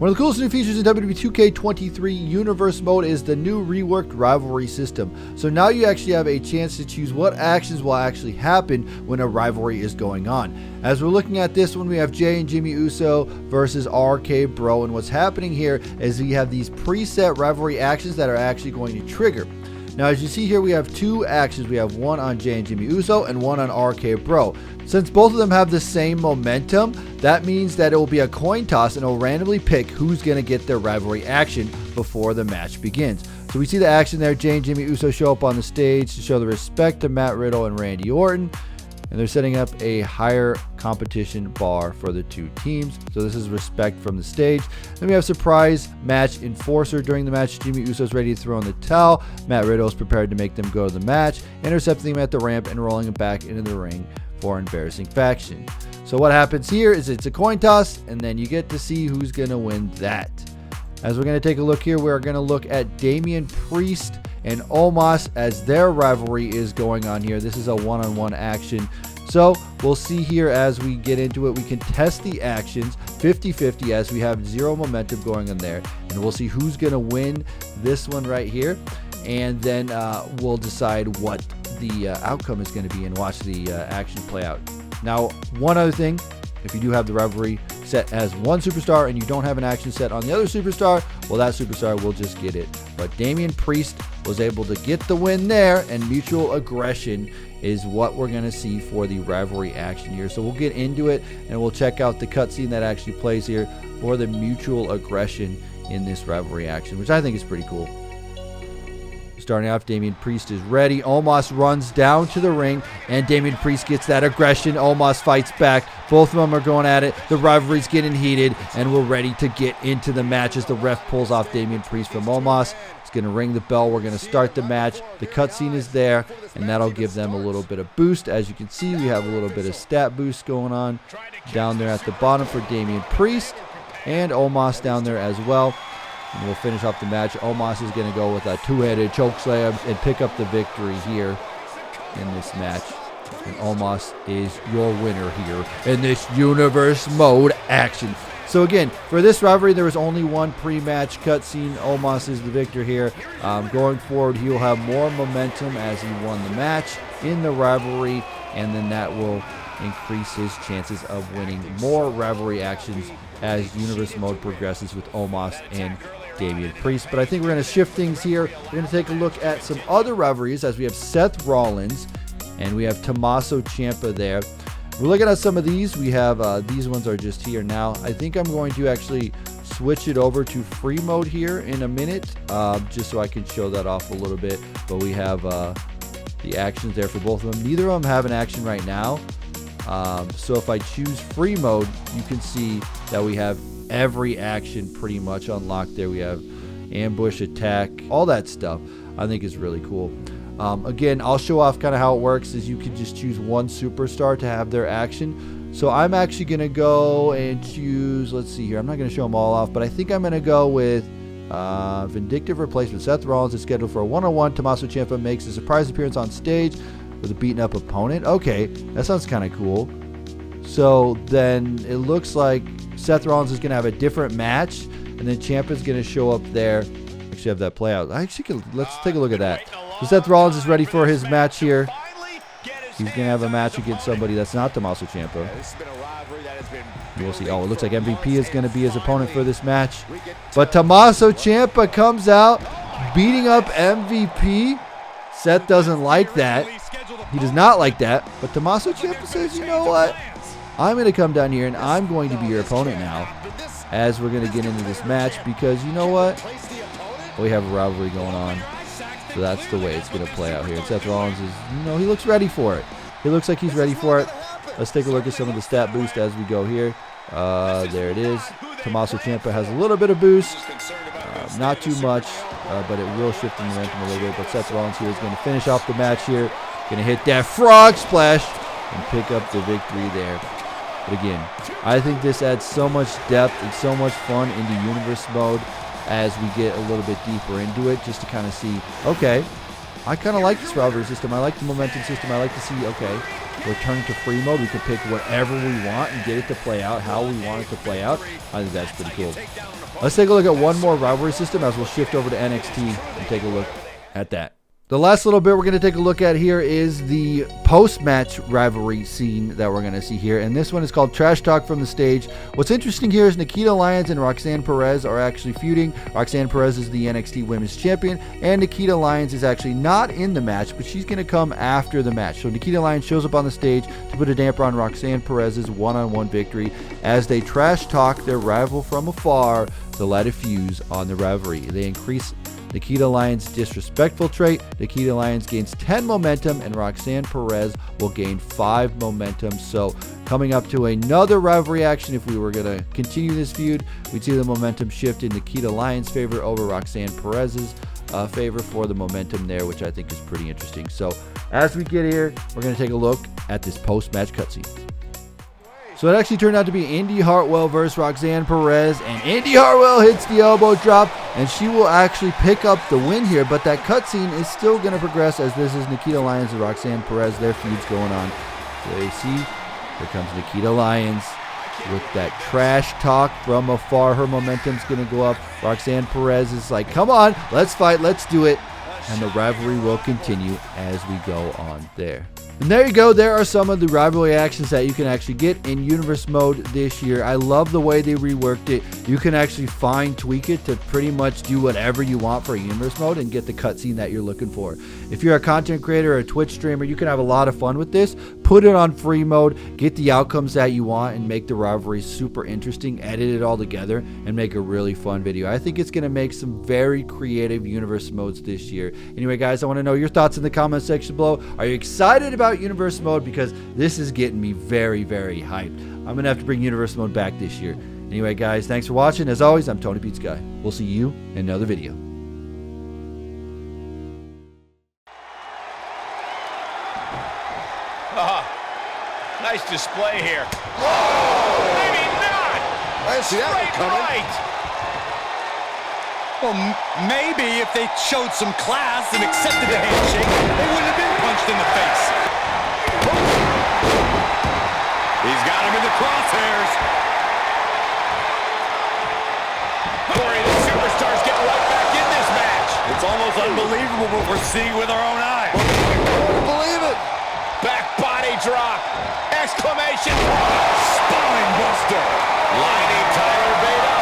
One of the coolest new features in WWE 2K23 Universe Mode is the new reworked Rivalry System. So now you actually have a chance to choose what actions will actually happen when a rivalry is going on. As we're looking at this one, we have Jay and Jimmy Uso versus RK Bro, and what's happening here is we have these preset rivalry actions that are actually going to trigger. Now, as you see here, we have two actions. We have one on Jay and Jimmy Uso and one on RK Bro. Since both of them have the same momentum, that means that it will be a coin toss and it will randomly pick who's going to get their rivalry action before the match begins. So we see the action there. Jay and Jimmy Uso show up on the stage to show the respect to Matt Riddle and Randy Orton. And they're setting up a higher competition bar for the two teams. So this is respect from the stage. Then we have surprise match enforcer. During the match, Jimmy Uso is ready to throw in the towel. Matt Riddle is prepared to make them go to the match, intercepting them at the ramp and rolling them back into the ring for embarrassing faction. So what happens here is it's a coin toss, and then you get to see who's going to win that. As we're going to take a look here, we're going to look at Damian Priest and Omas as their rivalry is going on here. This is a one-on-one action. So we'll see here as we get into it. We can test the actions 50-50 as we have zero momentum going on there. And we'll see who's going to win this one right here. And then we'll decide what the outcome is going to be and watch the action play out. Now, one other thing, if you do have the rivalry set as one superstar and you don't have an action set on the other superstar, well, that superstar will just get it. But Damian Priest was able to get the win there, and mutual aggression is what we're going to see for the rivalry action here. So we'll get into it and we'll check out the cutscene that actually plays here for the mutual aggression in this rivalry action, which I think is pretty cool. Starting off, Damian Priest is ready. Omas runs down to the ring, and Damian Priest gets that aggression. Omas fights back. Both of them are going at it. The rivalry's getting heated, and we're ready to get into the match as the ref pulls off Damian Priest from Omas. It's going to ring the bell. We're going to start the match. The cutscene is there, and that'll give them a little bit of boost. As you can see, we have a little bit of stat boost going on down there at the bottom for Damian Priest, and Omas down there as well. And we'll finish off the match. Omas is going to go with a two-headed chokeslam and pick up the victory here in this match. And Omas is your winner here in this Universe Mode action. So again, for this rivalry, there was only one pre-match cutscene. Omas is the victor here. Going forward, he will have more momentum as he won the match in the rivalry, and then that will increase his chances of winning more rivalry actions as Universe Mode progresses with Omas and Damian Priest. But I think we're going to shift things here. We're going to take a look at some other rivalries as we have Seth Rollins and we have Tommaso Ciampa there. We're looking at some of these. We have these ones are just here now. I think I'm going to actually switch it over to free mode here in a minute, just so I can show that off a little bit. But we have the actions there for both of them. Neither of them have an action right now. So if I choose free mode, you can see that we have every action pretty much unlocked there. We have ambush, attack, all that stuff. I think is really cool. Again, I'll show off kind of how it works is you can just choose one superstar to have their action. So I'm actually going to go and choose, let's see here. I'm not going to show them all off, but I think I'm going to go with Vindictive Replacement. Seth Rollins is scheduled for a one-on-one. Tommaso Ciampa makes a surprise appearance on stage with a beaten up opponent. Okay, that sounds kind of cool. So then it looks like Seth Rollins is going to have a different match, and then Ciampa is going to show up there. Actually have that play out. Let's take a look at that. So Seth Rollins is ready for his match here. He's going to have a match against somebody that's not Tommaso Ciampa. We'll see. Oh, it looks like MVP is going to be his opponent for this match. But Tommaso Ciampa comes out beating up MVP. Seth doesn't like that. He does not like that. But Tommaso Ciampa says, you know what? I'm going to come down here and I'm going to be your opponent now as we're going to get into this match because you know what? We have a rivalry going on. So that's the way it's going to play out here. And Seth Rollins is, he looks ready for it. He looks like he's ready for it. Let's take a look at some of the stat boost as we go here. There it is. Tommaso Ciampa has a little bit of boost. Not too much, but it will shift the momentum a little bit. But Seth Rollins here is going to finish off the match here. Going to hit that frog splash and pick up the victory there. But again, I think this adds so much depth and so much fun into Universe Mode as we get a little bit deeper into it, just to kind of see, okay, I kind of like this rivalry system. I like the momentum system. I like to see, okay, return to free mode. We can pick whatever we want and get it to play out how we want it to play out. I think that's pretty cool. Let's take a look at one more rivalry system as we'll shift over to NXT and take a look at that. The last little bit we're going to take a look at here is the post-match rivalry scene that we're going to see here. And this one is called Trash Talk from the Stage. What's interesting here is Nikita Lyons and Roxanne Perez are actually feuding. Roxanne Perez is the NXT Women's Champion, and Nikita Lyons is actually not in the match, but she's going to come after the match. So Nikita Lyons shows up on the stage to put a damper on Roxanne Perez's one-on-one victory as they trash talk their rival from afar to light a fuse on the rivalry. They increase Nikita Lyons' disrespectful trait. Nikita Lyons gains 10 momentum, and Roxanne Perez will gain 5 momentum. So coming up to another rivalry action, if we were going to continue this feud, we'd see the momentum shift in Nikita Lyons' favor over Roxanne Perez's favor for the momentum there, which I think is pretty interesting. So as we get here, we're going to take a look at this post-match cutscene. So it actually turned out to be Indy Hartwell versus Roxanne Perez, and Indy Hartwell hits the elbow drop, and she will actually pick up the win here, but that cutscene is still going to progress as this is Nikita Lyons and Roxanne Perez. Their feud's going on. So you see, here comes Nikita Lyons with that trash talk from afar. Her momentum's going to go up. Roxanne Perez is like, come on, let's fight, let's do it. And the rivalry will continue as we go on there. And there you go. There are some of the rivalry actions that you can actually get in Universe Mode this year. I love the way they reworked it. You can actually fine tweak it to pretty much do whatever you want for a Universe Mode and get the cutscene that you're looking for. If you're a content creator or a Twitch streamer, you can have a lot of fun with this. Put it on free mode, get the outcomes that you want, and make the rivalry super interesting. Edit it all together and make a really fun video. I think it's going to make some very creative Universe Modes this year. Anyway, guys, I want to know your thoughts in the comment section below. Are you excited about Universe Mode? Because this is getting me very, very hyped. I'm going to have to bring Universe Mode back this year. Anyway, guys, thanks for watching. As always, I'm TonyPizzaGuy. We'll see you in another video. Nice display here. Whoa! Maybe not! I didn't see that one coming. Right. Well, maybe if they showed some class and accepted the handshake, they wouldn't have been punched in the face. He's got him in the crosshairs. Corey, the superstars get right back in this match. It's almost unbelievable what we're seeing with our own eyes. Believe it. Back body drop. Exclamation. Spine buster. Lining Tyler Bate up.